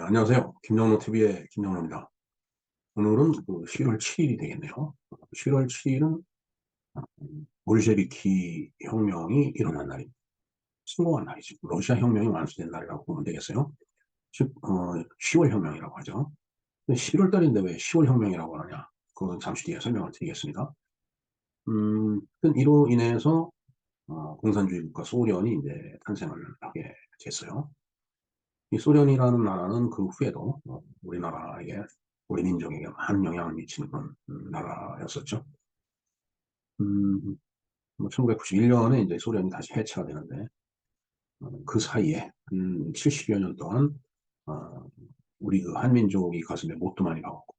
안녕하세요. 김정로 TV의 김정로입니다. 오늘은 11월 7일이 되겠네요. 11월 7일은 볼셰비키 혁명이 일어난 날입니다. 성공한 날이죠. 러시아 혁명이 완수된 날이라고 보면 되겠어요. 즉, 10월 혁명이라고 하죠. 11월 달인데 왜 10월 혁명이라고 하느냐? 그건 잠시 뒤에 설명을 드리겠습니다. 이로 인해서 공산주의 국가 소련이 이제 탄생을 하게 됐어요. 이 소련이라는 나라는 그 후에도 우리나라에게, 우리 민족에게 많은 영향을 미치는 그런 나라였었죠. 음, 1991년에 이제 소련이 다시 해체가 되는데, 그 사이에 70여 년 동안 어, 우리 그 한민족이 가슴에 못도 많이 박았고,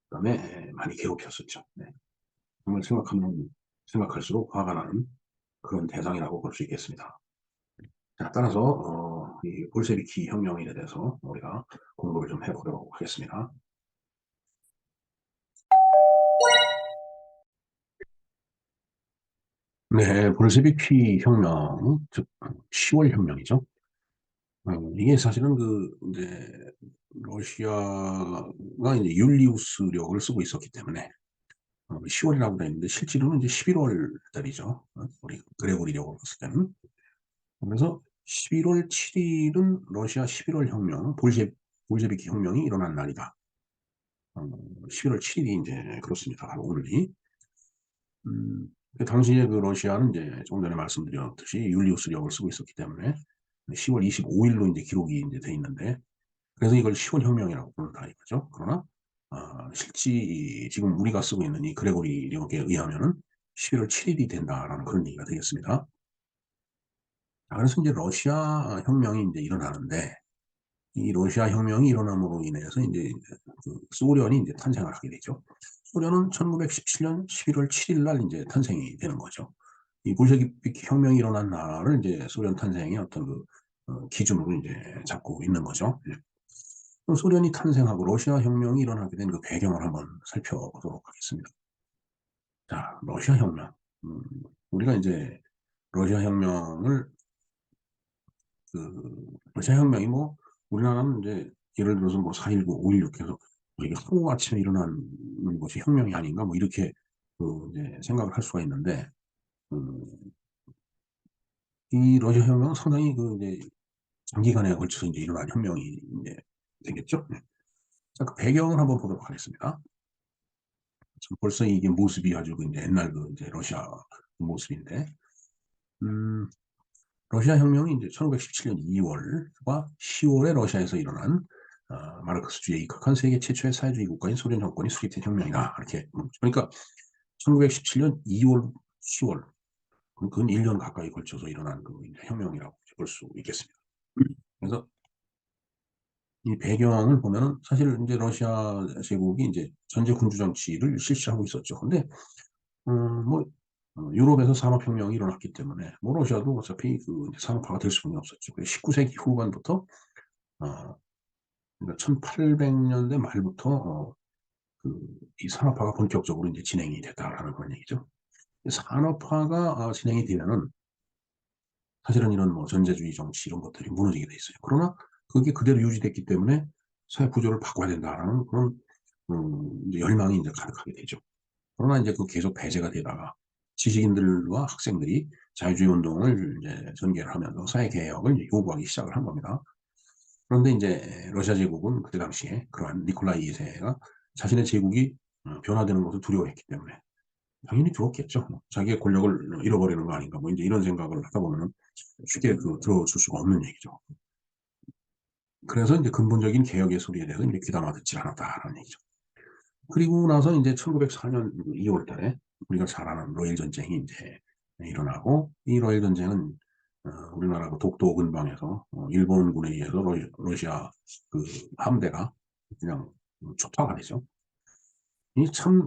그다음에 많이 괴롭혔었죠. 네. 정말 생각할수록 화가 나는 그런 대상이라고 볼 수 있겠습니다. 자, 따라서 이 볼셰비키 혁명에 대해서 우리가 공부를 좀 해보도록 하겠습니다. 네, 볼셰비키 혁명, 즉 10월 혁명이죠. 이게 사실은 이제 러시아가 이제 율리우스력을 쓰고 있었기 때문에 10월이라고 되어 있는데 실제로는 이제 11월 달이죠. 우리 그레고리력으로 봤을 때는. 그래서 11월 7일은 러시아 11월 혁명, 볼셰비키 혁명이 일어난 날이다. 11월 7일이 이제 그렇습니다. 바로 오늘이. 당시에 그 러시아는 이제 조금 전에 말씀드렸듯이 율리우스력을 쓰고 있었기 때문에 10월 25일로 이제 기록이 이제 돼 있는데, 그래서 이걸 10월 혁명이라고 부른다 이거죠. 그러나 실제 지금 우리가 쓰고 있는 이 그레고리력에 의하면은 11월 7일이 된다라는 그런 얘기가 되겠습니다. 그래서 이제 러시아 혁명이 이제 일어나는데, 이 러시아 혁명이 일어남으로 인해서 이제 그 소련이 이제 탄생을 하게 되죠. 소련은 1917년 11월 7일 날 이제 탄생이 되는 거죠. 이 볼셰비키 혁명이 일어난 날을 이제 소련 탄생의 어떤 기준으로 이제 잡고 있는 거죠. 예. 그럼 소련이 탄생하고 러시아 혁명이 일어나게 된 그 배경을 한번 살펴보도록 하겠습니다. 자, 러시아 혁명. 음, 우리가 이제 러시아 혁명을 러시아 혁명이 뭐 우리나라는 이제 예를 들어서 뭐 4.19, 5.16 해서 이게 하루아침에 일어난 것이 혁명이 아닌가 뭐 이렇게 이제 생각을 할 수가 있는데, 음, 이 러시아 혁명은 상당히 이제 장기간에 걸쳐서 이제 일어난 혁명이 이제 되겠죠. 네. 자, 그 배경을 한번 보도록 하겠습니다. 벌써 이게 모습이 아주 이제 옛날 이제 러시아 모습인데, 음, 러시아 혁명이 이제 1917년 2월과 10월에 러시아에서 일어난 마르크스주의에 입각한 세계 최초의 사회주의 국가인 소련 정권이 수립된 혁명이다. 이렇게. 그러니까 1917년 2월, 10월, 근 1년 가까이 걸쳐서 일어난 이제 혁명이라고 볼 수 있겠습니다. 그래서 이 배경을 보면은 사실 이제 러시아 제국이 이제 전제 군주 정치를 실시하고 있었죠. 근데 뭐 유럽에서 산업혁명이 일어났기 때문에 뭐 러시아도 어차피 이제 산업화가 될 수밖에 없었죠. 19세기 후반부터 그러니까 1800년대 말부터 이 산업화가 본격적으로 이제 진행이 됐다라는 그런 얘기죠. 산업화가 진행이 되면은 사실은 이런 뭐 전제주의 정치 이런 것들이 무너지게 돼 있어요. 그러나 그게 그대로 유지됐기 때문에 사회 구조를 바꿔야 된다라는 그런 이제 열망이 이제 가득하게 되죠. 그러나 이제 계속 배제가 되다가 지식인들과 학생들이 자유주의 운동을 이제 전개를 하면서 사회 개혁을 이제 요구하기 시작을 한 겁니다. 그런데 이제 러시아 제국은 그때 당시에 그러한 니콜라이 2세가 자신의 제국이 변화되는 것을 두려워했기 때문에 당연히 들었겠죠. 자기의 권력을 잃어버리는 거 아닌가 뭐 이제 이런 생각을 하다 보면은 쉽게 들어줄 수가 없는 얘기죠. 그래서 이제 근본적인 개혁의 소리에 대해서 이제 귀담아 듣지 않았다라는 얘기죠. 그리고 나서 이제 1904년 2월 달에 우리가 잘 아는 러일 전쟁이 이제 일어나고, 이 러일 전쟁은 우리나라 독도 근방에서 일본군에 의해서 러시아 그 함대가 그냥 초토화가 되죠. 이 참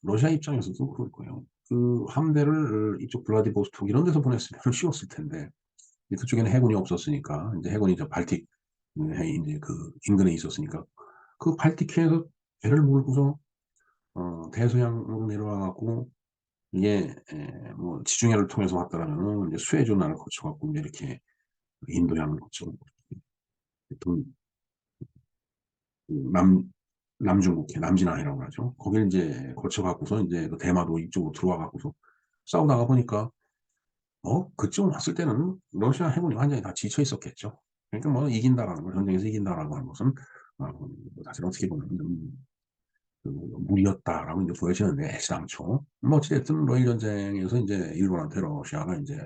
러시아 입장에서도 그럴 거예요. 그 함대를 이쪽 블라디보스토크 이런 데서 보냈으면 쉬웠을 텐데, 그쪽에는 해군이 없었으니까 이제 해군이 저 발틱 해 이제 인근에 있었으니까 그 발틱해에서 배를 몰고서 대서양으로 내려와 갖고 이게 뭐 지중해를 통해서 왔더라면은 이제 수에즈 운하를 거쳐 갖고 이제 이렇게 인도양을 거쳐 동 남중국해, 남진항이라고 하죠. 거길 이제 거쳐갖고서 이제 그 대마도 이쪽으로 들어와갖고서 싸우다가 보니까, 그쯤 왔을 때는 러시아 해군이 완전히 다 지쳐 있었겠죠. 그러니까 뭐 이긴다라는 거, 전쟁에서 이긴다라고 하는 것은, 사실 어떻게 보면 그 무리였다라고 이제 보여지는데, 애시당초. 뭐, 어찌됐든, 러일 전쟁에서 이제 일본한테 러시아가 이제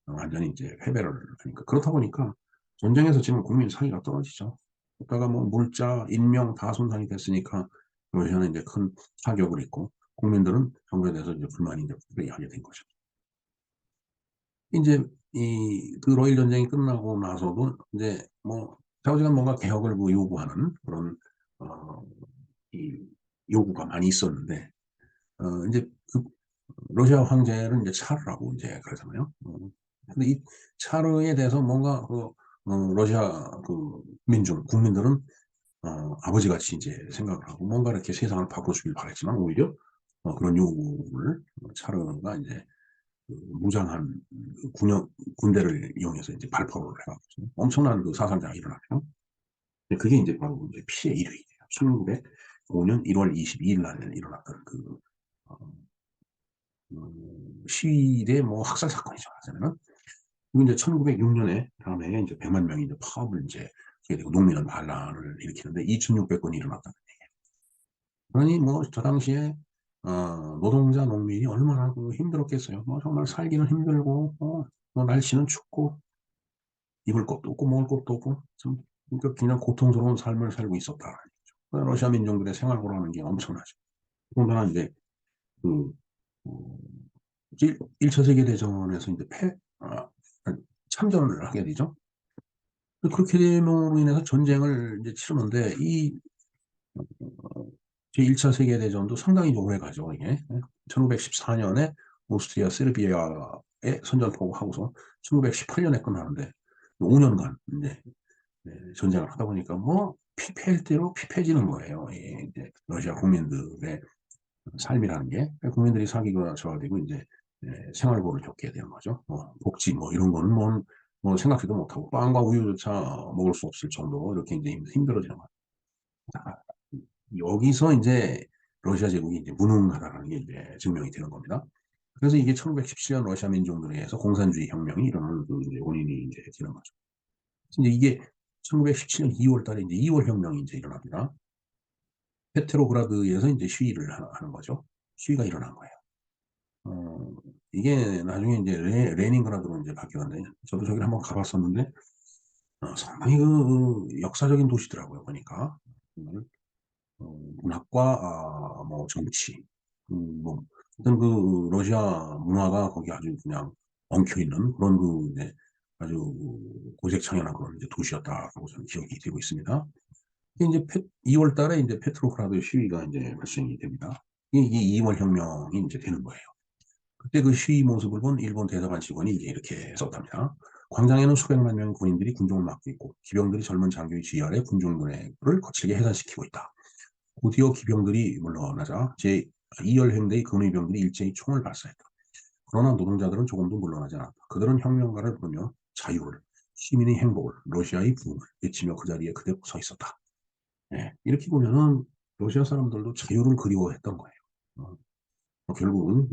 완전히 이제 패배를 하니까. 그렇다 보니까 전쟁에서 지금 국민 사기가 떨어지죠. 그러다가 뭐 물자, 인명 다 손상이 됐으니까 러시아는 이제 큰 타격을 입고 국민들은 정부에 대해서 이제 불만이 이제 불이하게 된 거죠. 이제 그 러일 전쟁이 끝나고 나서도 이제 뭐 좌우지간 뭔가 개혁을 그 요구하는 그런 어, 이 요구가 많이 있었는데 이제 그 러시아 황제를 이제 차르라고 이제 그러잖아요. 근데 이 차르에 대해서 뭔가 러시아 그 국민들은 아버지 같이 이제 생각을 하고 뭔가 이렇게 세상을 바꿔주길 바랬지만 오히려 그런 요구를 차르가 이제 그 무장한 군대를 이용해서 이제 발포를 해가지고 엄청난 그 사상자가 일어났죠. 그게 이제 바로 이제 피해 일획이에요. 1905년 1월 22일 날 일어났던 어, 시위대 뭐 학살 사건이죠. 하자면은 그리고 이제 1906년에 다음에 이제 100만 명이 이제 파업을 이제 하게 되고 농민은 반란을 일으키는데 2,600건이 일어났다. 그러니 뭐 저 당시에 노동자 농민이 얼마나 그 힘들었겠어요. 뭐 정말 살기는 힘들고 뭐 날씨는 춥고 입을 것도 없고 먹을 것도 없고 참 그러니까 그냥 고통스러운 삶을 살고 있었다. 러시아 민众들의 생활고라는 게 엄청나죠. 더군다나 이제 그 어, 1차 세계대전에서 이제 참전을 하게 되죠. 그렇게 됨으로 인해서 전쟁을 이제 치르는데 이 제1차 세계대전도 상당히 오래 가죠, 이게. 1914년에 오스트리아 세르비아에 선전포고하고서 1918년에 끝나는데 5년간 이제 전쟁을 하다 보니까 뭐 피폐할 대로 피폐해지는 거예요. 이제 러시아 국민들의 삶이라는 게 국민들이 사기가 저하되고 이제 생활고를 겪게 되는 거죠. 복지 뭐 이런 거는 뭐 생각지도 못하고 빵과 우유조차 먹을 수 없을 정도로 이렇게 이제 힘들어지는 거예요. 여기서 이제 러시아 제국이 이제 무능하다는 게 이제 증명이 되는 겁니다. 그래서 이게 1917년 러시아 민중들에 의해서 공산주의 혁명이 일어나는 그 이제 원인이 이제 되는 거죠. 이제 이게 1917년 2월 달에 이제 2월 혁명이 이제 일어납니다. 페트로그라드에서 이제 시위를 하는 거죠. 시위가 일어난 거예요. 이게 나중에 이제 레닌그라드로 이제 바뀌었는데, 저도 저기를 한번 가봤었는데, 상당히 그 역사적인 도시더라고요, 보니까. 문학과 뭐 정치, 뭐 어떤 그 러시아 문화가 거기 아주 그냥 엉켜 있는 그런 그 이제 아주 고색창연한 그런 이제 도시였다고 저는 기억이 되고 있습니다. 이제 2월 달에 이제 페트로그라드 시위가 이제 발생이 됩니다. 이게 2월 혁명이 이제 되는 거예요. 그때 그 시위 모습을 본 일본 대사관 직원이 이제 이렇게 썼답니다. 광장에는 수백만 명의 군인들이 군중을 막고 있고 기병들이 젊은 장교의 지휘 아래 군중들을 거칠게 해산시키고 있다. 곧이어 기병들이 물러나자 제2열 행대의 근위병들이 일제히 총을 발사했다. 그러나 노동자들은 조금도 물러나지 않았다. 그들은 혁명가를 부르며 자유를, 시민의 행복을, 러시아의 부흥을 외치며 그 자리에 그대로 서 있었다. 이렇게 보면은 러시아 사람들도 자유를 그리워했던 거예요. 결국은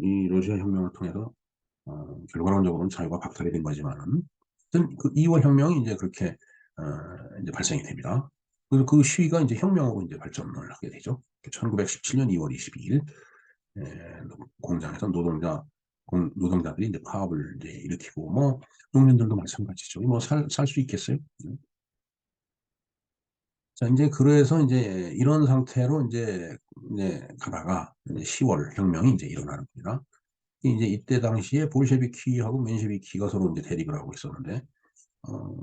이 러시아 혁명을 통해서 결과론적으로는 자유가 박탈이 된 거지만은 그 2월 혁명이 이제 그렇게 이제 발생이 됩니다. 그래서 그 시위가 이제 혁명으로 이제 발전을 하게 되죠. 1917년 2월 22일 공장에서 노동자들이 이제 파업을 이제 일으키고 뭐 농민들도 마찬가지죠. 뭐 살 수 있겠어요? 자, 이제 그래서 이제 이런 상태로 이제 가다가 이제 10월 혁명이 이제 일어나는 겁니다. 이제 이때 당시에 볼셰비키하고 맨셰비키가 서로 이제 대립을 하고 있었는데, 어,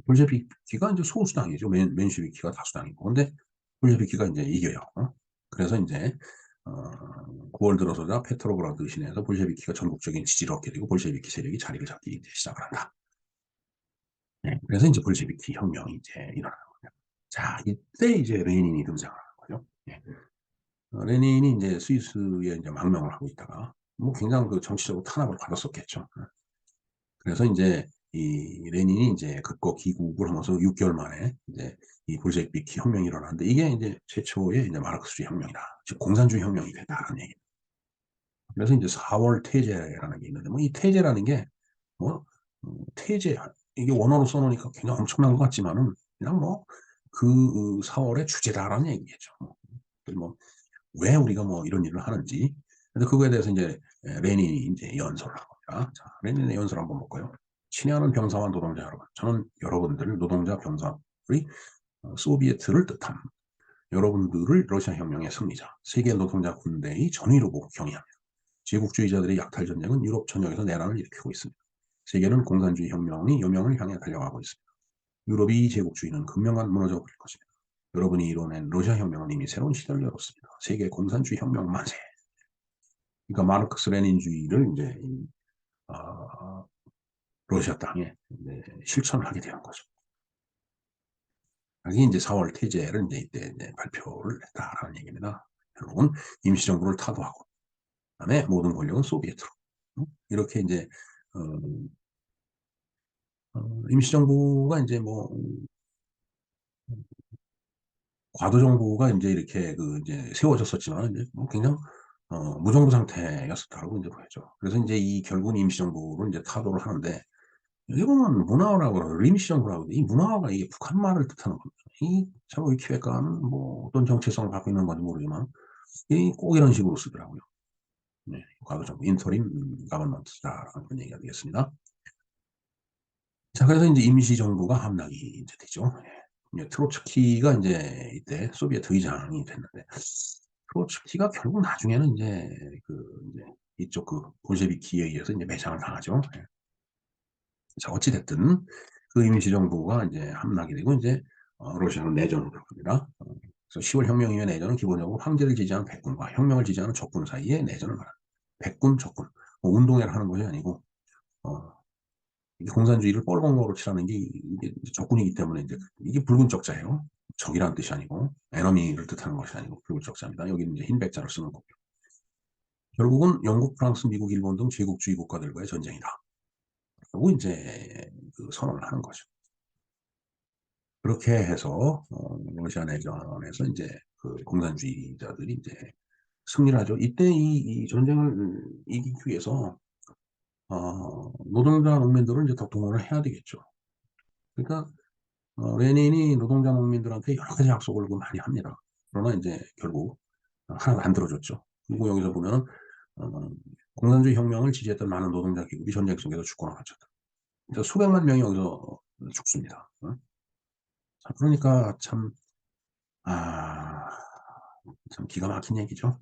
볼셰비키가 이제 소수당이죠. 맨셰비키가 다수당이고. 근데 볼셰비키가 이제 이겨요. 그래서 이제, 9월 들어서자 페트로그라드 시내에서 볼셰비키가 전국적인 지지를 얻게 되고 볼셰비키 세력이 자리를 잡기 이제 시작을 한다. 그래서 이제 볼셰비키 혁명이 이제 일어나는 거예요. 자, 이때 이제 레닌이 등장하는 거죠. 레닌이 이제 스위스에 이제 망명을 하고 있다가 뭐 굉장히 그 정치적으로 탄압을 받았었겠죠. 그래서 이제 이 레닌이 이제 극거 귀국을 하면서 6개월 만에 이제 이 볼셰비키 혁명이 일어났는데 이게 이제 최초의 이제 마르크스주의 혁명이다. 즉 공산주의 혁명이 됐다는 얘기. 그래서 이제 4월 태제라는 게 있는데 뭐 이 태제라는 게 뭐 태제 이게 원어로 써놓으니까 굉장히 엄청난 것 같지만은 그냥 뭐 그 4월의 주제다라는 얘기겠죠. 뭐 왜 우리가 뭐 이런 일을 하는지. 근데 그거에 대해서 이제 레닌이 이제 연설을 한 겁니다. 자, 레닌의 연설 한번 볼까요? 친애하는 병사와 노동자 여러분, 저는 여러분들 노동자 병사의 소비에트를 뜻합니다. 여러분들을 러시아 혁명의 승리자, 세계 노동자 군대의 전위로 보고 경의합니다. 제국주의자들의 약탈 전쟁은 유럽 전역에서 내란을 일으키고 있습니다. 세계는 공산주의 혁명이 여명을 향해 달려가고 있습니다. 유럽이 제국주의는 금명간 무너져 버릴 것입니다. 여러분이 이뤄낸 러시아 혁명은 이미 새로운 시대를 열었습니다. 세계 공산주의 혁명 만세. 그러니까 마르크스 레닌주의를 이제 어, 러시아 땅에 이제 실천을 하게 되는 거죠. 이게 이제 4월 태제를 이제 이때 이제 발표를 했다라는 얘기입니다. 결국은 임시정부를 타도하고, 그다음에 모든 권력은 소비에트로. 이렇게 이제 어, 임시정부가 이제 뭐 과도정부가 이제 이렇게 그 이제 세워졌었지만 이제 뭐 그냥 무정부 상태였었다고 이제 보여죠. 그래서 이제 이 결국은 임시정부를 이제 타도를 하는데 여기 보면 문화어라고 그러고 임시정부라고 이 문화어가 이게 북한말을 뜻하는 겁니다. 이참 위키백과는 뭐 어떤 정체성을 갖고 있는 건지 모르지만 이 꼭 이런 식으로 쓰더라고요. 네, 과도정부 인터림 가버넌트다라는 그런 얘기가 되겠습니다. 자, 그래서 이제 임시정부가 함락이 이제 되죠. 예. 트로츠키가 이제 이때 소비에트 의장이 됐는데 트로츠키가 결국 나중에는 이제 이제 이쪽 그 볼셰비키에 의해서 이제 매장을 당하죠. 예. 자, 어찌 됐든 그 임시정부가 이제 함락이 되고 이제 러시아는 내전으로 들어갑니다. 그래서 10월 혁명 이후의 내전은 기본적으로 황제를 지지하는 백군과 혁명을 지지하는 적군 사이의 내전을 말합니다. 백군, 적군, 뭐 운동회를 하는 것이 아니고 어, 이게 공산주의를 뻘건거로 치라는 게 이게 적군이기 때문에 이제 이게 붉은 적자예요. 적이라는 뜻이 아니고 에너미를 뜻하는 것이 아니고 붉은 적자입니다. 여기는 이제 흰 백자를 쓰는 거고요. 결국은 영국, 프랑스, 미국, 일본 등 제국주의 국가들과의 전쟁이다. 그리고 이제 그 선언을 하는 거죠. 그렇게 해서 러시아 내전에서 이제 그 공산주의자들이 이제 승리를 하죠. 이때 이 전쟁을 이기기 위해서 노동자 농민들을 이제 더 동원을 해야 되겠죠. 그러니까 레닌이 노동자 농민들한테 여러 가지 약속을 많이 합니다. 그러나 이제 결국 하나도 안 들어줬죠. 그리고 여기서 보면 어, 공산주의 혁명을 지지했던 많은 노동자 기업이 전쟁 속에서 죽거나 다쳤다. 그러니까 수백만 명이 여기서 죽습니다. 자, 그러니까 아, 참 기가 막힌 얘기죠.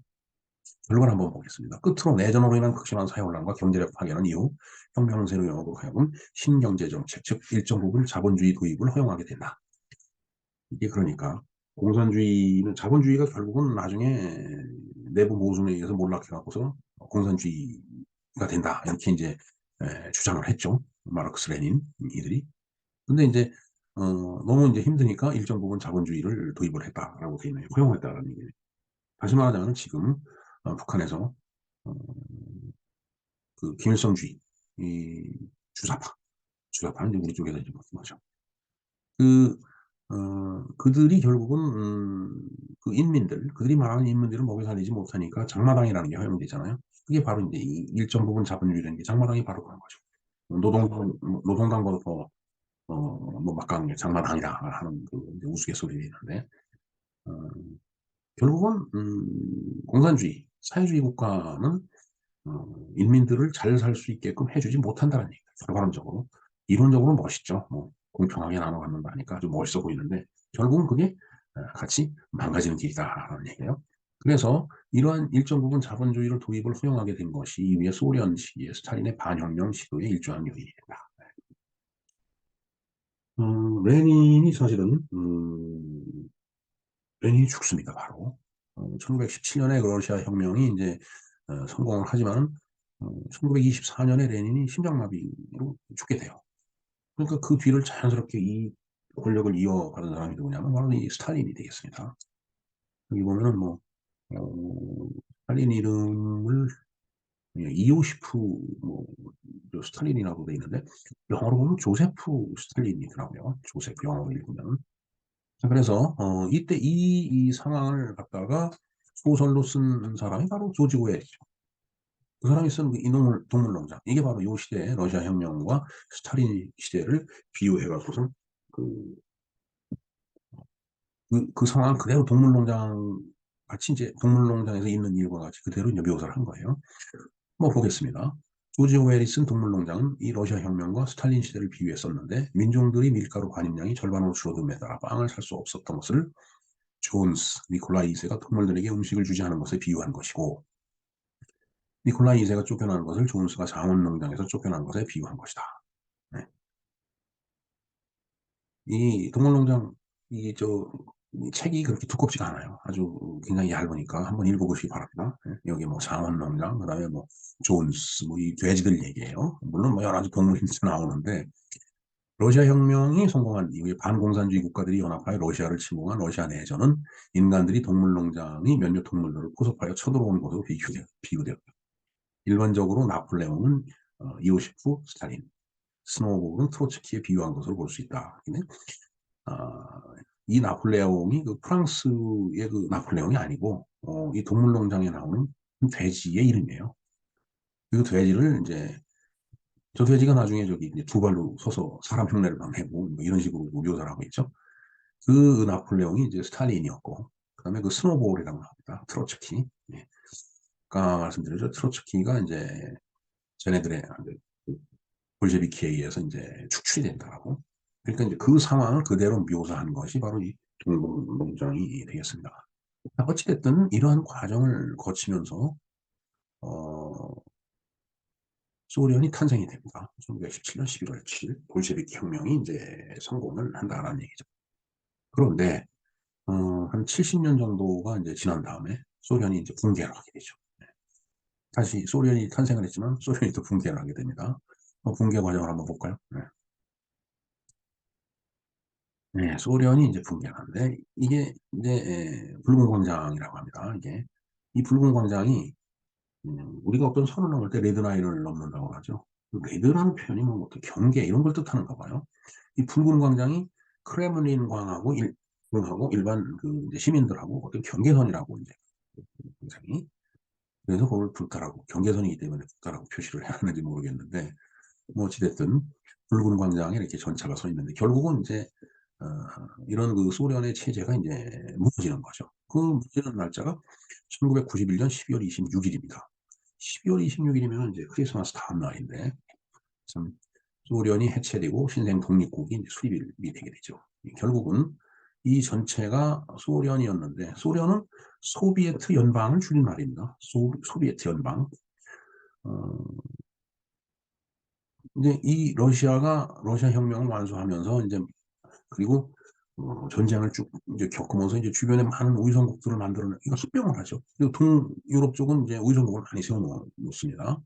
결과를 한번 보겠습니다. 끝으로 내전으로 인한 극심한 사회혼란과 경제력 파괴는 이후 혁명세로 영업으로 하여금 신경제정책, 즉 일정 부분 자본주의 도입을 허용하게 된다. 이게 그러니까 공산주의는 자본주의가 결국은 나중에 내부 모순에 의해서 몰락해갖고서 공산주의가 된다. 이렇게 이제 주장을 했죠. 마르크스 레닌 이들이. 근데 이제 너무 이제 힘드니까 일정 부분 자본주의를 도입을 했다라고 되어 있네요. 허용했다라는 얘기예요. 다시 말하자면 지금 북한에서 어, 그 김일성주의 이 주사파는 이제 우리 쪽에서 이제 말씀하죠. 그 그들이 결국은 그 인민들, 그들이 말하는 인민들을 먹여 살리지 못하니까 장마당이라는 게 허용되잖아요. 그게 바로 이제 이 일정 부분 자본주의라는 게 장마당이 바로 그런 거죠. 노동당보다 더, 뭐 막강한 게 장마당이다 하는 그 이제 우스갯소리가 있는데, 어, 결국은, 공산주의, 사회주의 국가는, 인민들을 잘 살 수 있게끔 해주지 못한다는 얘기죠. 결과론적으로. 이론적으로 멋있죠. 뭐, 공평하게 나눠 갖는다 하니까 아주 멋있어 보이는데, 결국은 그게 같이 망가지는 길이다라는 얘기예요. 그래서 이러한 일정 부분 자본주의를 도입을 허용하게 된 것이 이후에 소련 시기에 스탈린의 반혁명 시도의 일조한 요인이다. 레닌이 사실은 레닌이 죽습니다. 바로 1917년에 러시아 혁명이 이제 성공을 하지만 1924년에 레닌이 심장마비로 죽게 돼요. 그러니까 그 뒤를 자연스럽게 이 권력을 이어가는 사람이 누구냐면 바로 이 스탈린이 되겠습니다. 여기 보면은 뭐 스탈린 이름을 예, 이오시프 뭐 스탈린이라고 돼 있는데 영어로 보면 조세프 스탈린이더라고요. 조세프 영어로 읽으면. 자, 그래서 이때 이 상황을 갖다가 소설로 쓴 사람이 바로 조지 오웰이죠. 그 사람이 쓴 그 동물농장 이게 바로 요 시대의 러시아 혁명과 스탈린 시대를 비유해 갖고서 그 그 상황 그대로 동물농장 같이 이제 동물농장에서 있는 일과 같이 그대로 이제 묘사를 한 거예요. 뭐 보겠습니다. 조지 오웰이 쓴 동물농장은 이 러시아 혁명과 스탈린 시대를 비유했었는데 민중들이 밀가루 반입량이 절반으로 줄어듦에 따라 빵을 살 수 없었던 것을 존스, 니콜라이 2세가 동물들에게 음식을 주지 않은 것에 비유한 것이고 니콜라이 2세가 쫓겨나는 것을 존스가 장원농장에서 쫓겨난 것에 비유한 것이다. 네. 이 동물농장 이 책이 그렇게 두껍지가 않아요. 아주 굉장히 얇으니까 한번 읽어보시기 바랍니다. 예, 여기 뭐 장원농장, 그다음에 뭐 존스, 뭐 이 돼지들 얘기예요. 물론 뭐 여러 가지 동물이 나오는데 러시아 혁명이 성공한 이후에 반공산주의 국가들이 연합하여 러시아를 침공한 러시아 내전은 인간들이 동물농장이 몇몇 동물들을 포섭하여 쳐들어온 것으로 비유되었다. 일반적으로 나폴레옹은 이오시프 스탈린, 스노우볼은 트로츠키에 비유한 것으로 볼 수 있다. 근데 아, 이 나폴레옹이 그 프랑스의 그 나폴레옹이 아니고 이 동물농장에 나오는 돼지의 이름이에요. 그 돼지를 이제 저 돼지가 나중에 저기 이제 두 발로 서서 사람 흉내를 막 내고 뭐 이런 식으로 묘사를 하고 있죠. 그 나폴레옹이 이제 스탈린이었고 그다음에 그 스노볼이라고 합니다. 트로츠키. 예. 아까 말씀드렸죠. 트로츠키가 이제 쟤네들의 그 볼셰비키에 의해서 이제 축출이 된다라고. 그러니까 이제 그 상황을 그대로 묘사한 것이 바로 이 동물농장이 되겠습니다. 어찌됐든 이러한 과정을 거치면서 어, 소련이 탄생이 됩니다. 1917년 11월 7일 볼셰비키 혁명이 이제 성공을 한다라는 얘기죠. 그런데 한 70년 정도가 이제 지난 다음에 소련이 이제 붕괴를 하게 되죠. 다시 소련이 탄생을 했지만 소련이 또 붕괴를 하게 됩니다. 붕괴 과정을 한번 볼까요? 네. 네, 소련이 이제 붕괴하는데 이게 이제 붉은 광장이라고 합니다. 이게 이 붉은 광장이 우리가 어떤 선을 넘을 때 레드라인을 넘는다고 하죠. 그 레드라는 표현이 뭐 어떤 경계 이런 걸 뜻하는가 봐요. 이 붉은 광장이 크레므린광하고 하고 일반 그 이제 시민들하고 어떤 경계선이라고 이제 굉장히 그래서 그걸 불타라고 경계선이기 때문에 불타라고 표시를 해야 하는지 모르겠는데 뭐 어찌됐든 붉은 광장에 이렇게 전차가 서 있는데 결국은 이제 어, 이런 그 소련의 체제가 이제 무너지는 거죠. 그 무너지는 날짜가 1991년 12월 26일입니다. 12월 26일이면 이제 크리스마스 다음 날인데 참 소련이 해체되고 신생 독립국이 이제 수립이 되게 되죠. 결국은 이 전체가 소련이었는데 소련은 소비에트 연방을 줄인 말입니다. 소비에트 연방. 어, 이제 이 러시아 혁명을 완수하면서 이제 그리고 전쟁을 쭉 이제 겪으면서 이제 주변에 많은 의성국들을 만들어내, 이거 합병을 하죠. 그리고 동유럽 쪽은 이제 의성국을 많이 세워놓습니다.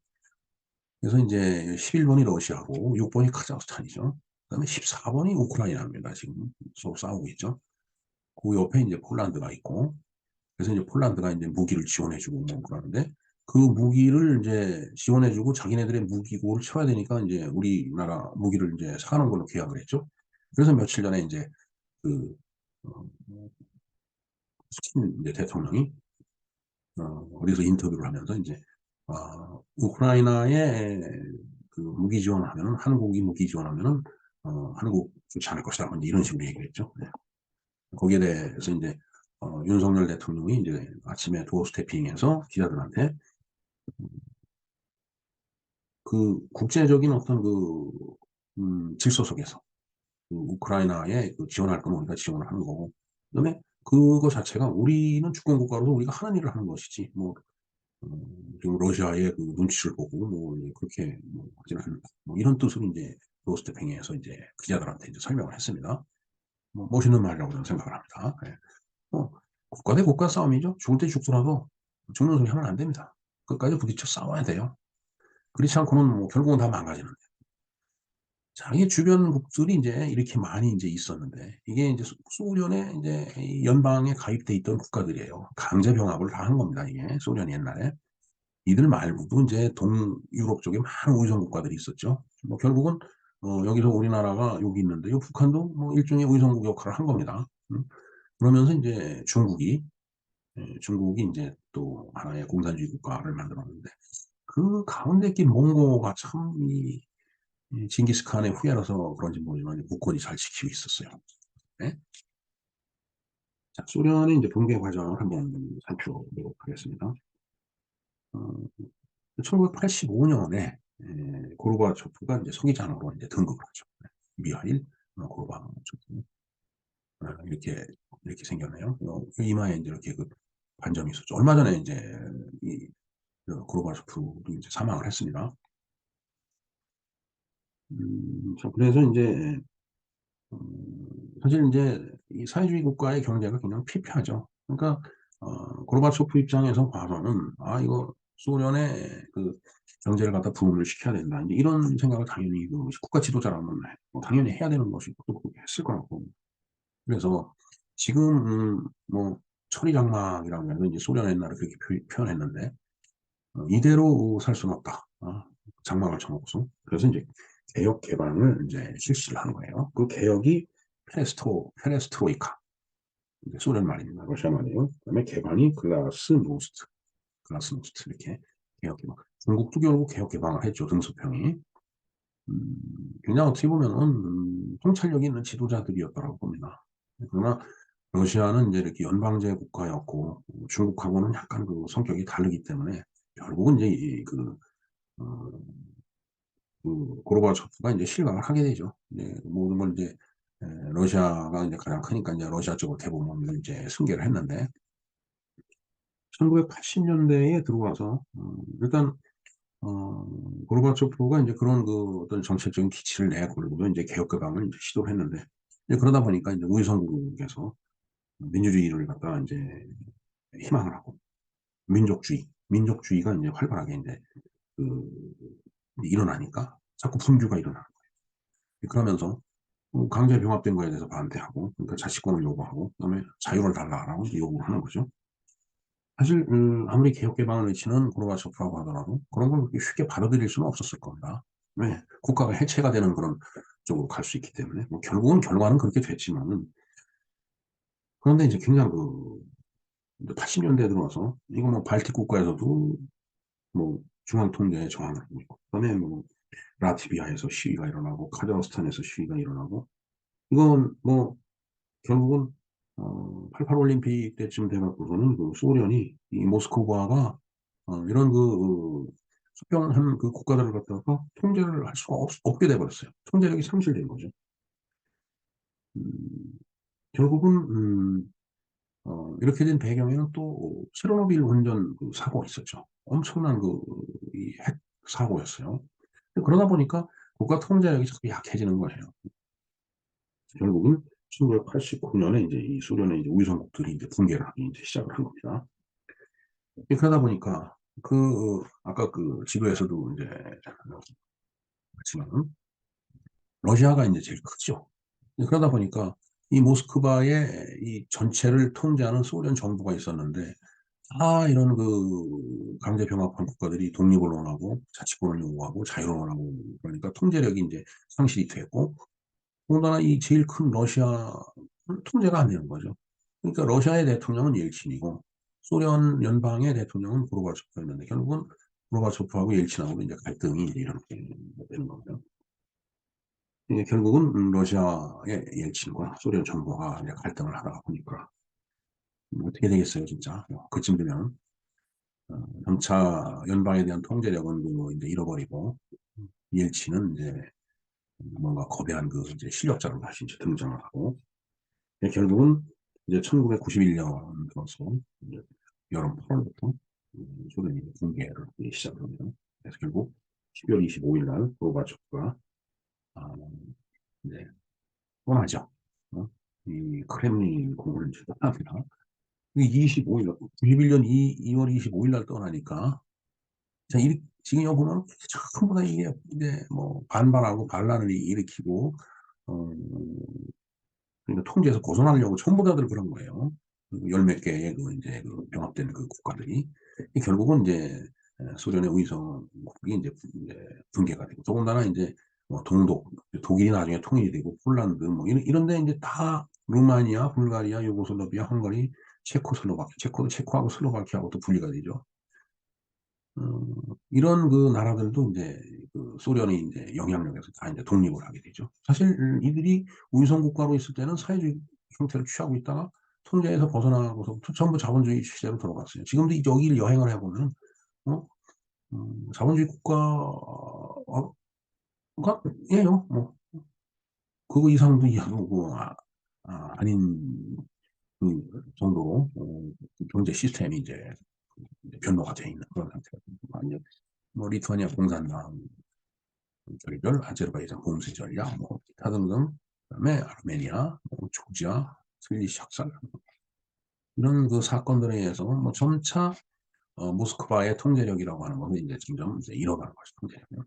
그래서 이제 11번이 러시아고 6번이 카자흐스탄이죠. 그다음에 14번이 우크라이나입니다. 지금 서로 싸우고 있죠. 그 옆에 이제 폴란드가 있고, 그래서 이제 폴란드가 이제 무기를 지원해주고 뭐 그러는데 그 무기를 이제 지원해주고 자기네들의 무기고를 채워야 되니까 이제 우리나라 무기를 이제 사가는 걸로 계약을 했죠. 그래서 며칠 전에 이제 그 어, 푸틴 이제 대통령이 어디서 인터뷰를 하면서 이제 우크라이나에 그 무기 지원하면은 한국이 무기 지원하면은 한국 좋지 않을 것이다. 뭐 이런 식으로 얘기를 했죠. 네. 거기에 대해서 이제 윤석열 대통령이 이제 아침에 도어 스태핑해서 기자들한테 그 국제적인 어떤 그 질서 속에서 그 우크라이나에 그 지원할 건 우리가 지원을 하는 거고 그다음에 그거 자체가 우리는 주권 국가로서 우리가 하는 일을 하는 것이지 뭐 지금 러시아의 그 눈치를 보고 뭐 그렇게 뭐 하지는 않는다. 뭐 이런 뜻으로 이제 로스트팽에서 이제 기자들한테 이제 설명을 했습니다. 뭐 멋있는 말이라고 저는 생각을 합니다. 예. 뭐 국가 대 국가 싸움이죠. 죽을 때 죽더라도 죽는 소리 하면 안 됩니다. 끝까지 부딪혀 싸워야 돼요. 그렇지 않고는 뭐 결국은 다 망가지는데. 자기 주변국들이 이제 이렇게 많이 이제 있었는데 이게 이제 소련의 이제 이 연방에 가입돼 있던 국가들이에요. 강제 병합을 다 한 겁니다. 이게 소련이 옛날에. 이들 말고도 이제 동유럽 쪽에 많은 의존 국가들이 있었죠. 뭐 결국은 여기서 우리나라가 여기 있는데 요 북한도 뭐 일종의 의존국 역할을 한 겁니다. 그러면서 이제 중국이 이제 또 하나의 공산주의 국가를 만들었는데 그 가운데 낀 몽고가 참 이 징기스칸의 후예라서 그런지 모르지만 굳건히 잘 지키고 있었어요. 네. 자, 소련의 이제 붕괴 과정을 한번 살펴보도록 하겠습니다. 1985년에 고르바초프가 이제 서기장으로 이제 등극을 하죠. 네. 미하일 고르바초프. 이렇게 생겼네요. 이마에 이제 이렇게 그 반점이 있었죠. 얼마 전에 이제 고르바초프도 이제 사망을 했습니다. 자, 그래서 이제 사실 이제 이 사회주의 국가의 경제가 그냥 피폐하죠. 그러니까 고르바초프 입장에서 봐서는 아 이거 소련의 그 경제를 갖다 부흥을 시켜야 된다. 이제 이런 생각을 당연히 그 국가 지도자라면 뭐 당연히 해야 되는 것이고 또 그렇게 했을 거라고. 그래서 지금 뭐 천리장막이라고 해서 이제 소련 옛날에 그렇게 표현했는데 이대로 살 수는 없다. 장막을 쳐놓고서. 그래서 이제 개혁 개방을 이제 실시를 한 거예요. 그 개혁이 페레스트로이카. 이제 소련 말입니다. 러시아 말이에요. 그다음에 개방이 글라스노스트 이렇게 개혁 개방. 중국도 결국 개혁 개방을 했죠. 등소평이. 굉장히 어떻게 보면은 통찰력 있는 지도자들이었다고 봅니다. 그러나 러시아는 이제 이렇게 연방제 국가였고 중국하고는 약간 그 성격이 다르기 때문에 결국은 이제 어, 고르바초프가 이제 실각을 하게 되죠. 이제 모든 걸 이제 러시아가 이제 가장 크니까 이제 러시아 쪽으로 대부분 이제 승계를 했는데 1980년대에 들어와서 일단 고르바초프가 이제 그런 그 어떤 정책적인 기치를 내걸고 이제 개혁 개방을 이제 시도를 했는데 이제 그러다 보니까 이제 우회선국에서 민주주의를 갖다가 이제 희망을 하고 민족주의가 이제 활발하게 이제 그 일어나니까 자꾸 분규가 일어나는 거예요. 그러면서 강제 병합된 거에 대해서 반대하고 그러니까 자치권을 요구하고 그다음에 자유를 달라라고 요구를 하는 거죠. 사실 아무리 개혁 개방을 외치는 고르바초프라고 하더라도 그런 걸 그렇게 쉽게 받아들일 수는 없었을 겁니다. 왜? 국가가 해체가 되는 그런 쪽으로 갈 수 있기 때문에 뭐 결국은 결과는 그렇게 됐지만은 그런데 이제 굉장히 80년대에 들어와서 이거 뭐 발틱 국가에서도 뭐 중앙 통제에 저항을 하고 있고 그다음에 뭐 라트비아에서 시위가 일어나고 카자흐스탄에서 시위가 일어나고 이건 뭐 결국은 88 올림픽 때쯤 돼갖고서는 그 소련이 이 모스크바가 이런 수평한 그 국가들을 갖다가 통제를 할 수가 없게 돼버렸어요. 통제력이 상실된 거죠. 음, 결국은 이렇게 된 배경에는 또 체르노빌 원전 그 사고가 있었죠. 엄청난 이 핵 사고였어요. 그러다 보니까 국가 통제력이 자꾸 약해지는 거예요. 결국은 1989년에 이제 이 소련의 이제 우위선국들이 이제 붕괴를 하기 이제 시작을 한 겁니다. 그러다 보니까 아까 그 지도에서도 이제 그렇지만 러시아가 이제 제일 크죠. 그러다 보니까 이 모스크바의 이 전체를 통제하는 소련 정부가 있었는데 이런 강제 병합한 국가들이 독립을 원하고 자치권을 요구하고 자유를 원하고 그러니까 통제력이 이제 상실이 됐고 더군다나 이 제일 큰 러시아를 통제가 안 되는 거죠. 그러니까 러시아의 대통령은 옐친이고 소련 연방의 대통령은 고르바초프였는데 결국은 고르바초프하고 옐친하고 이제 갈등이 이제 이렇게 되는 거죠. 이게 결국은 러시아의 옐친과 소련 정부가 이제 갈등을 하다가 보니까 어떻게 되겠어요, 진짜. 그쯤 되면 점차 연방에 대한 통제력은 이제 잃어버리고 옐친은 이제 뭔가 거대한 이제 실력자로 다시 이제 등장을 하고 결국은 이제 1991년 들어서 이제 여름 8월부터 소련이 붕괴를 시작합니다. 그래서 결국 12월 25일 날 고르바초프가 아, 이제 떠나죠. 이 크렘린 공원을 이제 떠납니다. 25일, 91년 2월 25일 날 떠나니까 자, 지금 여기 보면 전부 다 이게 이제 뭐 반발하고 반란을 일으키고 어, 그러니까 통제에서 벗어나려고 전부 다들 그런 거예요. 열 몇 개의 이제 병합된 그 국가들이 결국은 이제 소련의 위성국이 이제 붕괴가 되고, 더군다나 이제 뭐 동독, 독일이 나중에 통일이 되고, 폴란드 뭐 이런데 이제 다 루마니아, 불가리아, 유고슬라비아, 헝가리, 체코슬로바키아, 체코하고 슬로바키아하고 또 분리가 되죠. 이런 그 나라들도 이제 그 소련이 이제 영향력에서 다 이제 독립을 하게 되죠. 사실 이들이 위성 국가로 있을 때는 사회주의 형태를 취하고 있다가 통제에서 벗어나고서부터 전부 자본주의 시대로 돌아갔어요. 지금도 여기를 여행을 해보면 어? 자본주의 국가가 예요. 뭐 그거 이상도 이하고 아닌 그 정도로 그 경제 시스템이 이제 변로가 돼 있는 그런 상태가 됩니다. 뭐 리투아니아 공산당 결별, 아제르바이잔 공세 전략, 뭐 기타 등등, 그다음에 아르메니아, 뭐 조지아, 스위디시 학살 이런 그 사건들에 의해서 뭐 점차 모스크바의 통제력이라고 하는 것은 이제 점점 이제 잃어가는 것이 통제력이요.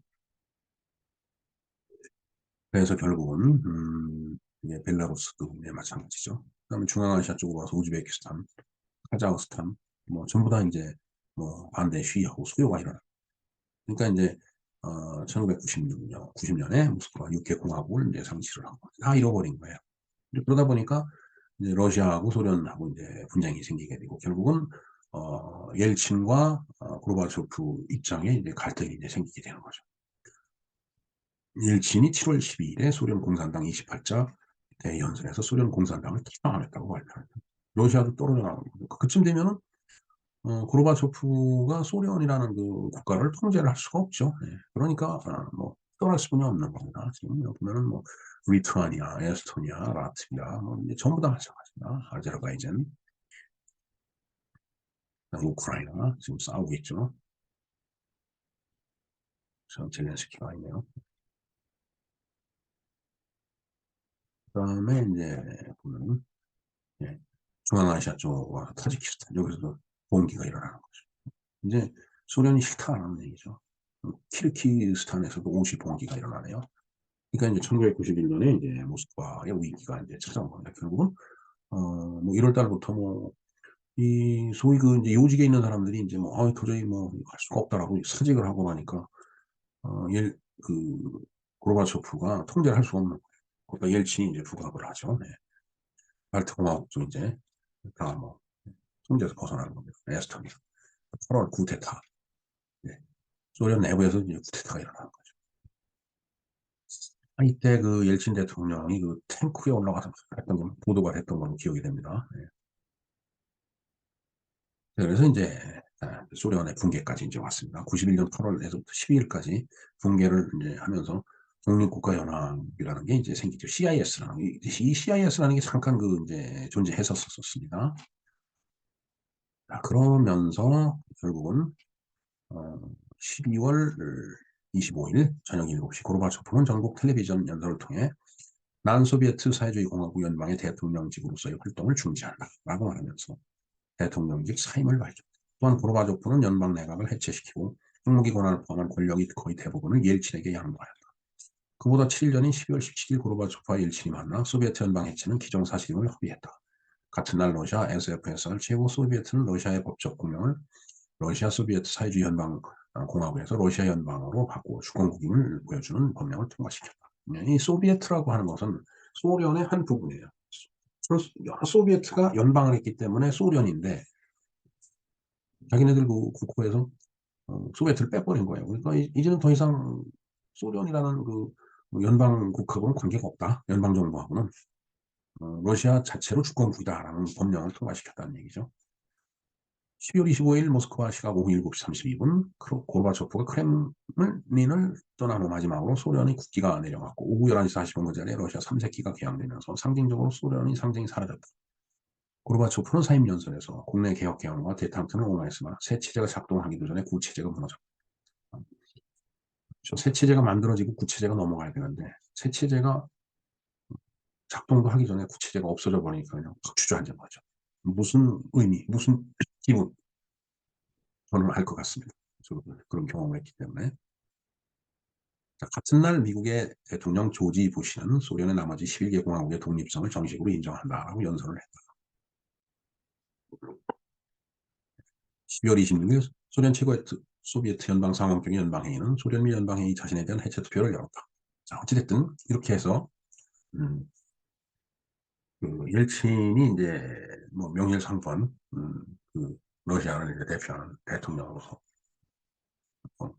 그래서 결국은 이게 벨라루스도 마찬가지죠. 그다음에 중앙아시아 쪽으로 와서 우즈베키스탄, 카자흐스탄 뭐 전부 다 이제 뭐 반대 시위하고 소요가 일어나. 그러니까 이제 1996년, 90년에 모스크바 육해공화국을 이제 상실을 하고 다 잃어버린 거예요. 그러다 보니까 이제 러시아하고 소련하고 이제 분쟁이 생기게 되고 결국은 옐친과 고르바초프 입장에 이제 갈등이 이제 생기게 되는 거죠. 옐친이 7월 12일에 소련 공산당 28자 대연설에서 소련 공산당을 퇴장하겠다고 발표했다. 러시아도 떨어져 나오는 거죠. 그쯤 되면은 고르바초프가 소련이라는 그 국가를 통제를 할 수가 없죠. 예. 그러니까 뭐 떠날 수뿐이 없는 겁니다. 지금 보면은 뭐 리투아니아, 에스토니아, 라트비아 뭐 이제 전부 다 마찬가지입니다. 아제르바이잔, 우크라이나 지금 싸우고 있죠. 저 젤렌스키가 있네요. 그다음에 이제 보면은 예, 중앙아시아 쪽과 타지키스탄 여기서도 봉기가 일어나는 거죠. 이제 소련이 싫다는 얘기죠. 키르키스탄에서도 옷이 봉기가 일어나네요. 그러니까 이제 1991년에 이제 모스크바의 위기가 이제 찾아온 겁니다. 결국은 뭐 1월 달부터 뭐 이 소위 그 이제 요직에 있는 사람들이 이제 뭐 도저히 뭐 할 수가 없다라고 사직을 하고 나니까 그 고르바초프가 통제를 할 수가 없는 거예요. 그러니까 옐친이 이제 부각을 하죠. 네. 발트공화국도 이제 다 뭐 통제에서 벗어나는 겁니다. 에스토니아 8월 구테타. 네. 소련 내부에서 이제 구테타가 일어나는 거죠. 이때 그 옐친 대통령이 그 탱크에 올라가서 했던 건 보도가 됐던 걸로 기억이 됩니다. 네. 그래서 이제 소련의 붕괴까지 이제 왔습니다. 91년 8월에서부터 12일까지 붕괴를 이제 하면서 독립국가연합이라는 게 이제 생기죠. CIS라는 이 CIS라는 게 잠깐 그 이제 존재했었습니다. 그러면서 결국은 12월 25일 저녁 7시 고르바초프는 전국 텔레비전 연설을 통해 난소비에트 사회주의 공화국 연방의 대통령직으로서의 활동을 중지한다라고 말하면서 대통령직 사임을 밝혔다. 또한 고르바초프는 연방 내각을 해체시키고 핵무기 권한을 포함한 권력이 거의 대부분을 옐친에게 양도하였다. 그보다 7일 전인 12월 17일 고르바초프와 옐친이 만나 소비에트 연방 해체는 기정사실임을 합의했다. 같은 날 러시아 SFSR 최고 소비에트는 러시아의 법적 국명을 러시아 소비에트 사회주의 연방 공화국에서 러시아 연방으로 바꾸어 주권국임을 보여주는 법령을 통과시켰다. 이 소비에트라고 하는 것은 소련의 한 부분이에요. 소비에트가 연방을 했기 때문에 소련인데 자기네들 그 국호에서 소비에트를 빼버린 거예요. 그러니까 이제는 더 이상 소련이라는 그 연방 국가하고는 관계가 없다. 연방 정부하고는 러시아 자체로 주권국이다라는 법령을 통과시켰다는 얘기죠. 12월 25일 모스크바 시각 오후 7시 32분 고르바초프가 크렘린을 떠난 후 마지막으로 소련의 국기가 내려갔고 오후 11시 40분 그 자리에 러시아 3세기가 개항되면서 상징적으로 소련의 상징이 사라졌다. 고르바초프는 사임연설에서 국내 개혁 개헌과 대탕트는 응원했으나 새 체제가 작동하기도 전에 구체제가 무너졌다. 새 체제가 만들어지고 구체제가 넘어가야 되는데 새 체제가 작동도 하기 전에 구체제가 없어져 버리니까 그냥 확 주저앉은 거죠. 무슨 의미, 무슨 기분 저는 알 것 같습니다. 저도 그런 경험을 했기 때문에. 자, 같은 날 미국의 대통령 조지 부시는 소련의 나머지 11개 공화국의 독립성을 정식으로 인정한다라고 연설을 했다. 12월 26일 소련 최고의 소비에트 연방 상원경의 연방회의는 소련 미 연방회의 자신에 대한 해체 투표를 열었다. 자, 어찌됐든 이렇게 해서 음, 그 옐친이 이제 뭐 명예상권 그 러시아를 이제 대표하는 대통령으로서 어,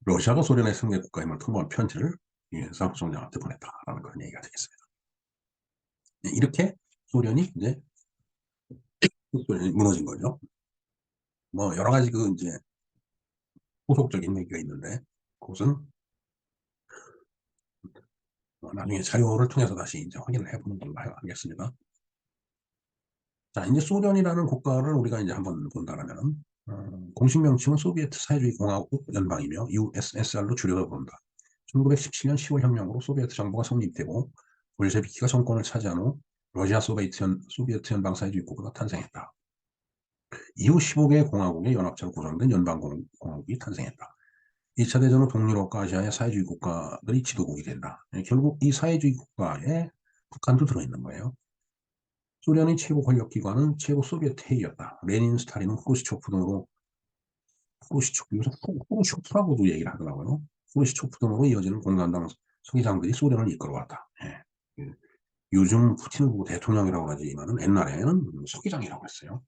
러시아가 소련의 승계 국가임을 통보한 편지를 유엔사 부총장한테 보냈다라는 그런 얘기가 되겠습니다. 네, 이렇게 소련이 이제 소련이 무너진 거죠. 뭐 여러 가지 그 이제 후속적인 얘기가 있는데 그것은 나중에 자료를 통해서 다시 이제 확인을 해보는 걸로 하겠습니다. 자, 이제 소련이라는 국가를 우리가 이제 한번 본다라면 공식 명칭은 소비에트 사회주의 공화국 연방이며 USSR로 줄여서 부른다. 1917년 10월 혁명으로 소비에트 정부가 성립되고 볼셰비키가 정권을 차지한 후 러시아 소비에트 연방 사회주의 국가가 탄생했다. 이후 15개의 공화국의 연합체로 구성된 연방공화국이 탄생했다. 2차 대전 후 동유럽과 아시아의 사회주의 국가들이 지도국이 된다. 결국 이 사회주의 국가에 북한도 들어있는 거예요. 소련의 최고 권력기관은 최고 소비에트 회의였다. 레닌, 스탈린은 후르시초프 등으로 요새 후르시초프라고도 얘기를 하더라고요. 후르시초프 등으로 이어지는 공산당 서기장들이 소련을 이끌어왔다. 예. 요즘 푸틴을 보고 대통령이라고 하지만은 옛날에는 서기장이라고 했어요.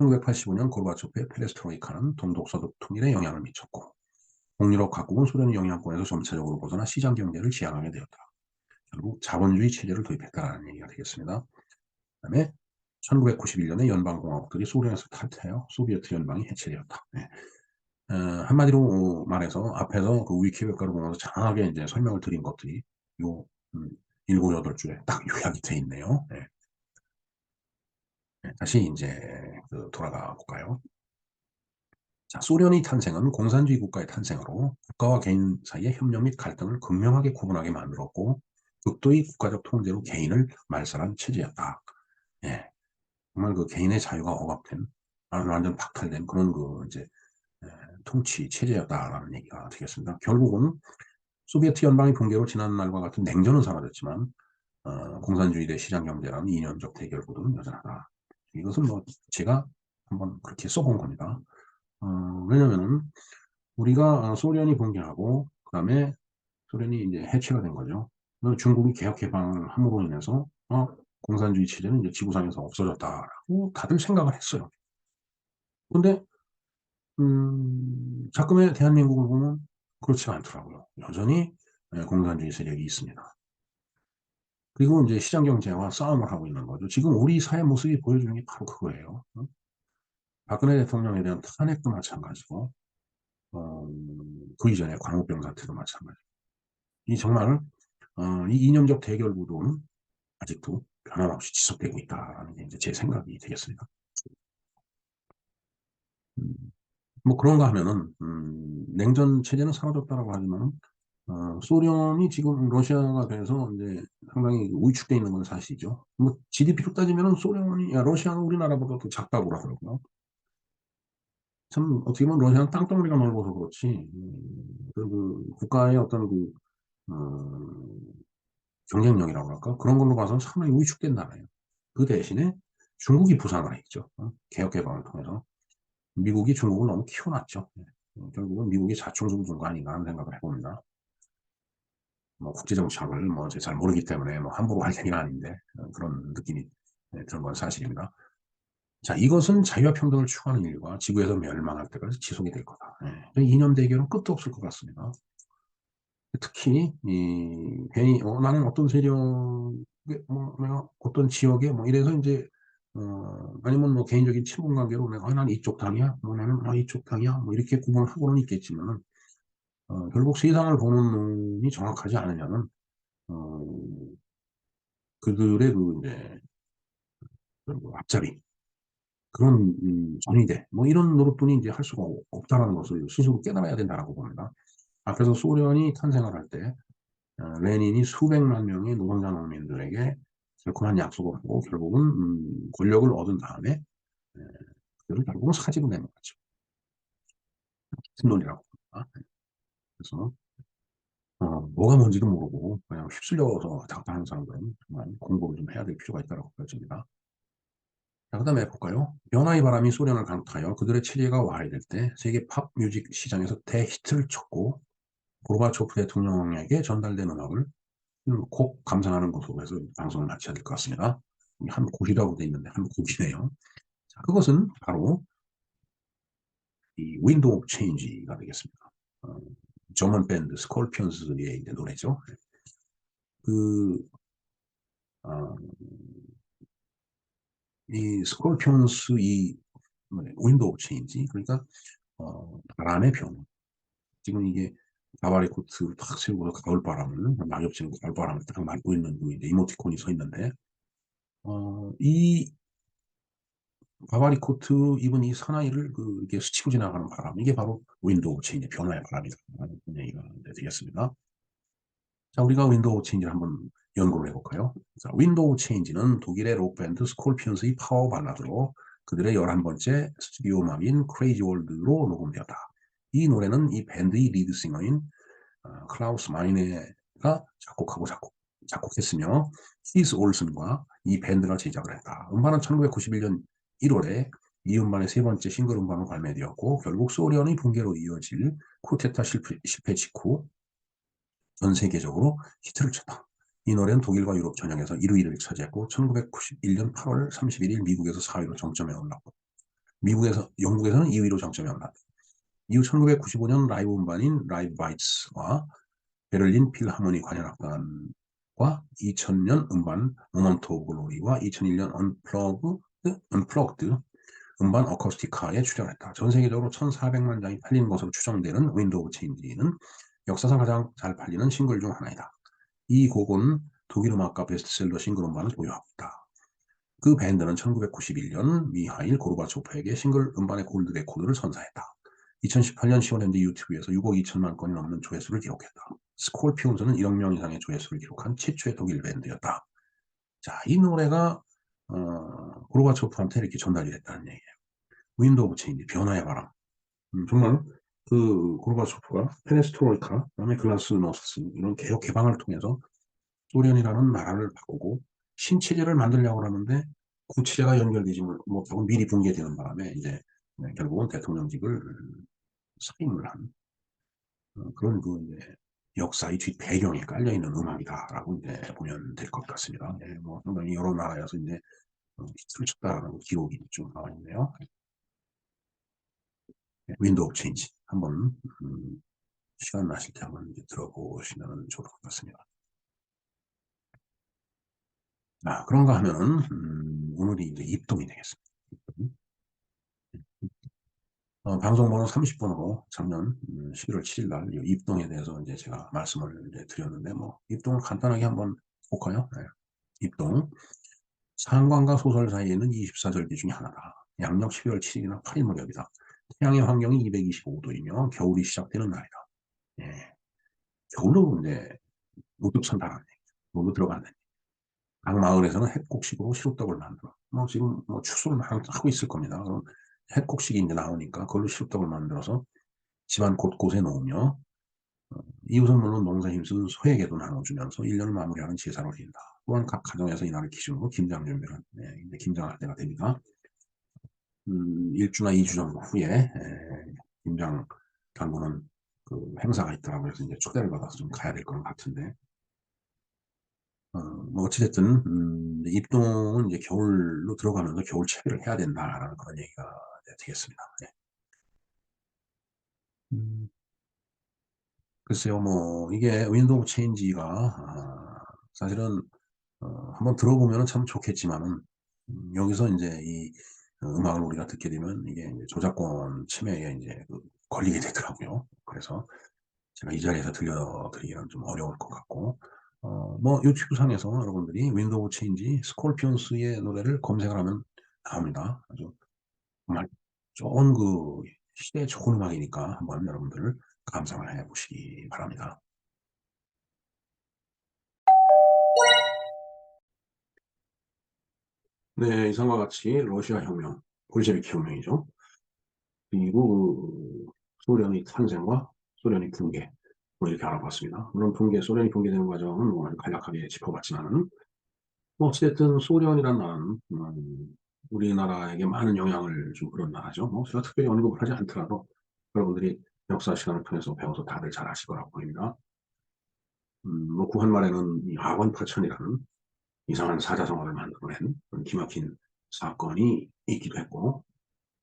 1985년 고르바초프의 페레스트로이카는 동독서독 통일에 영향을 미쳤고 동유럽 각국은 소련의 영향권에서 점차적으로 벗어나 시장 경제를 지향하게 되었다. 결국 자본주의 체제를 도입했다는 얘기가 되겠습니다. 그다음에 1991년에 연방공화국들이 소련에서 탈퇴하여 소비에트 연방이 해체되었다. 네. 한마디로 말해서 앞에서 그 위키백과를 보면서 장하게 이제 설명을 드린 것들이 요 7-8줄에 딱 요약이 돼 있네요. 네. 네, 다시 이제 돌아가 볼까요? 자, 소련의 탄생은 공산주의 국가의 탄생으로 국가와 개인 사이의 협력 및 갈등을 극명하게 구분하게 만들었고 극도의 국가적 통제로 개인을 말살한 체제였다. 예, 정말 그 개인의 자유가 억압된 완전 박탈된 그런 그 이제 통치 체제였다라는 얘기가 되겠습니다. 결국은 소비에트 연방의 붕괴로 지난날과 같은 냉전은 사라졌지만 공산주의 대 시장 경제라는 이념적 대결 구도는 여전하다. 이것은 뭐 제가 한번 그렇게 써본 겁니다. 왜냐면은 우리가 소련이 붕괴하고 그다음에 소련이 이제 해체가 된 거죠. 중국이 개혁 개방을 함으로 인해서 공산주의 체제는 이제 지구상에서 없어졌다라고 다들 생각을 했어요. 근데 자금의 대한민국을 보면 그렇지가 않더라고요. 여전히 공산주의 세력이 있습니다. 그리고 이제 시장 경제와 싸움을 하고 있는 거죠. 지금 우리 사회 모습이 보여주는 게 바로 그거예요. 박근혜 대통령에 대한 탄핵도 마찬가지고, 그 이전에 광우병 사태도 마찬가지고. 이 정말 이 이념적 대결 구도는 아직도 변함없이 지속되고 있다라는 게 이제 제 생각이 되겠습니다. 음, 뭐 그런가 하면은 냉전 체제는 사라졌다라고 하지만 소련이 지금 러시아가 돼서 이제 상당히 위축돼 있는 건 사실이죠. 뭐 GDP로 따지면은 러시아는 우리나라보다 더 작다고 그러더라고요. 참 어떻게 보면 러시아는 땅덩어리가 넓어서 그렇지 그 국가의 어떤 그 어, 경쟁력이라고 할까 그런 걸로 봐서 상당히 위축된 나라예요. 그 대신에 중국이 부상을 했죠. 개혁 개방을 통해서 미국이 중국을 너무 키워놨죠. 결국은 미국이 자충수를 준 거 아닌가 하는 생각을 해봅니다. 뭐 국제정치학을 뭐 잘 모르기 때문에 뭐 함부로 할 얘기는 아닌데 그런 느낌이 드는 건 사실입니다. 자, 이것은 자유와 평등을 추구하는 인류가 지구에서 멸망할 때까지 지속이 될 거다. 이념 대결은 끝도 없을 것 같습니다. 특히 괜히 나는 어떤 세력에 뭐 내가 어떤 지역에 뭐 이래서 이제 아니면 뭐 개인적인 친분 관계로 내가 나는 이쪽 당이야, 뭐 나는 이쪽 당이야, 뭐 이렇게 구분하고는 있겠지만 결국 세상을 보는 눈이 정확하지 않으면은 어, 그들의 그 이제 그 앞자리 그런 전위대 뭐 이런 노릇뿐이 이제 할 수가 없다라는 것을 스스로 깨달아야 된다라고 봅니다. 앞에서 소련이 탄생을 할 때 레닌이 수백만 명의 노동자 농민들에게 달콤한 약속을 하고 결국은 권력을 얻은 다음에 그들을 결국은 사지로 내는 거죠. 같은 논리라고 봅니다. 그래서 뭐가 뭔지도 모르고 그냥 휩쓸려서 왔다 갔다 하는 사람들은 정말 공부를 좀 해야 될 필요가 있다고 보여집니다. 자, 그 다음에 볼까요? 변화의 바람이 소련을 강타하여 그들의 체제가 와해될 때 세계 팝 뮤직 시장에서 대히트를 쳤고 고르바초프 대통령에게 전달된 음악을 곡 감상하는 곳으로 해서 방송을 마쳐야 될 것 같습니다. 한 곡이라고 되어 있는데 한 곡이네요. 자, 그것은 바로 이 윈도우 오브 체인지가 되겠습니다. 저먼 밴드 스콜피언스의 이제 노래죠. 그, 어, 이 스콜피언스 이 윈도우 오브 체인지 그러니까 바람의 변화. 지금 이게 가발의 코트를 탁 세우고 가을바람을 낙엽처럼 가을바람을 딱 맞고 있는 그 이제 이모티콘이 서 있는데 이 가바리 코트 입은 이 사나이를 이렇게 스치고 지나가는 바람 이게 바로 윈도우 체인지 변화의 바람이다라는 얘기가 되겠습니다. 자, 우리가 윈도우 체인지를 한번 연구를 해볼까요? 자, 윈도우 체인지는 독일의 록밴드 스콜피언스의 파워 발라드로 그들의 11번째 스튜디오 음악인 크레이지 월드로 녹음되었다. 이 노래는 이 밴드의 리드싱어인 클라우스 마이네가 작곡했으며 히스 올슨과 이 밴드가 제작을 했다. 음반은 1991년 1월에 이 음반의 세 번째 싱글 음반으로 발매되었고 결국 소련의 붕괴로 이어질 쿠데타 실패 직후 전 세계적으로 히트를 쳤다. 이 노래는 독일과 유럽 전역에서 1위를 차지했고 1991년 8월 31일 미국에서 4위로 정점에 올랐고 영국에서는 2위로 정점에 올랐다. 이후 1995년 라이브 음반인 라이브 바이츠와 베를린 필하모니 관현악단과 2000년 음반 모먼트 오브 글로리와 2001년 언플러그드 음반 어쿠스티카에 출연했다. 전 세계적으로 1,400만 장이 팔린 것으로 추정되는 윈도우 오브 체인지는 역사상 가장 잘 팔리는 싱글 중 하나이다. 이 곡은 독일 음악가 베스트셀러 싱글 음반을 보유하고 있다. 그 밴드는 1991년 미하일 고르바초프에게 싱글 음반의 골드 레코드를 선사했다. 2018년 10월 현재 유튜브에서 6억 2천만 건이 넘는 조회수를 기록했다. 스콜피온즈는 1억 명 이상의 조회수를 기록한 최초의 독일 밴드였다. 자, 이 노래가 고르바초프한테 이렇게 전달이 됐다는 얘기예요. 윈도우 오브 체인지, 변화의 바람. 정말 그 고르바초프가 페레스트로이카, 그다음에 글라스노스트 이런 개혁 개방을 통해서 소련이라는 나라를 바꾸고 신체제를 만들려고 하는데 구체제가 연결되지 못하고 미리 붕괴되는 바람에 이제 결국은 대통령직을 사임을 한 그런 그 이제 역사의 뒷배경에 깔려 있는 음악이다라고 이제 보면 될 것 같습니다. 예, 뭐 상당히 여러 나라에서 이제 히트를 쳤다라는 기록이 좀 나와 있네요. 윈도우 체인지 한번 시간 나실 때 한번 이제 들어보시면 좋을 것 같습니다. 그런가 하면은 오늘이 이제 입동이 되겠습니다. 방송번호 30번으로 작년 11월 7일 날 입동에 대해서 이제 제가 말씀을 이제 드렸는데 뭐 입동을 간단하게 한번 볼까요? 네. 입동 상관과 소설 사이에는 24절기 중에 하나다. 양력 12월 7일이나 8일 무렵이다. 태양의 환경이 225도이며 겨울이 시작되는 날이다. 예. 겨울로 이제 우뚝선다라는 얘기죠. 물로 들어간다는 얘기. 각 마을에서는 햇곡식으로 시루떡을 만들어. 뭐 지금 뭐 추수를 막 하고 있을 겁니다. 그럼 햇곡식이 이제 나오니까 그걸로 시루떡을 만들어서 집안 곳곳에 놓으며 이웃은 물론 농사에 힘쓴 소에게도 나눠주면서 1년을 마무리하는 제사로 드린다. 또한 각 가정에서 이날을 기준으로 김장 준비를 이제 김장할 때가 됩니다. 1주나 2주 정도 후에 김장 당구는 그 행사가 있더라고요. 그래서 이제 초대를 받아서 좀 가야 될 것 같은데 뭐 어찌됐든 입동은 이제 겨울로 들어가면서 겨울 채비를 해야 된다라는 그런 얘기가 되겠습니다. 네. 음, 글쎄요, 뭐 이게 윈도우 체인지가 사실은 한번 들어보면 참 좋겠지만은 여기서 이제 이 음악을 우리가 듣게 되면 이게 이제 저작권 침해에 이제 걸리게 되더라고요. 그래서 제가 이 자리에서 들려드리기는 좀 어려울 것 같고, 뭐 유튜브 상에서 여러분들이 윈도우 체인지 스콜피온스의 노래를 검색을 하면 나옵니다. 아주 정말 좋은 그 시대의 좋은 음악이니까 한번 여러분들 감상을 해보시기 바랍니다. 네, 이상과 같이 러시아 혁명, 볼셰비키 혁명이죠. 그리고 소련의 탄생과 소련의 붕괴, 뭐 이렇게 알아봤습니다. 물론 소련이 붕괴되는 과정은 뭐 간략하게 짚어봤지만은, 뭐 어쨌든 소련이라는 나라는 우리나라에게 많은 영향을 준 그런 나라죠. 뭐 제가 특별히 언급을 하지 않더라도 여러분들이 역사 시간을 통해서 배워서 다들 잘 아실 거라고 보입니다. 뭐 구한 말에는 이 학원파천이라는 이상한 사자성어를 만들어낸 그런 기막힌 사건이 있기도 했고,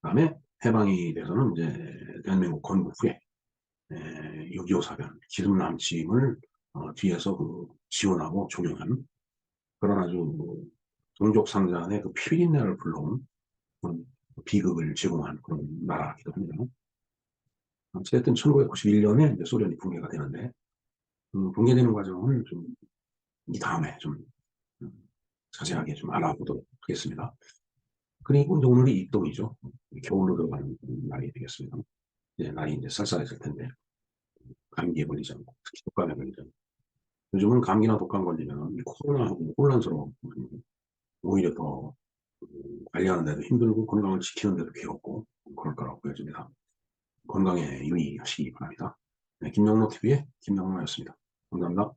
그다음에 해방이 돼서는 이제 대한민국 건국 후에 6.25 사변, 기름 남침을 뒤에서 그 지원하고 종용한 그런 아주 동족상잔의 그 피비린내를 불러온 그런 비극을 제공한 그런 나라이기도 합니다. 어쨌든 1991년에 이제 소련이 붕괴가 되는데, 붕괴되는 과정을 좀 이 다음에 좀 음, 자세하게 좀 알아보도록 하겠습니다. 그리고 이제 오늘이 입동이죠. 겨울로 들어가는 날이 되겠습니다. 이제 날이 이제 쌀쌀해질 텐데 감기에 걸리지 않고 특히 독감에 걸리지 않고, 요즘은 감기나 독감 걸리면 이 코로나하고 혼란스러워 오히려 더 관리하는 데도 힘들고 건강을 지키는 데도 괴롭고 그럴 거라고 보여집니다. 건강에 유의하시기 바랍니다. 네, 김영로 TV의 김영로였습니다. 감사합니다.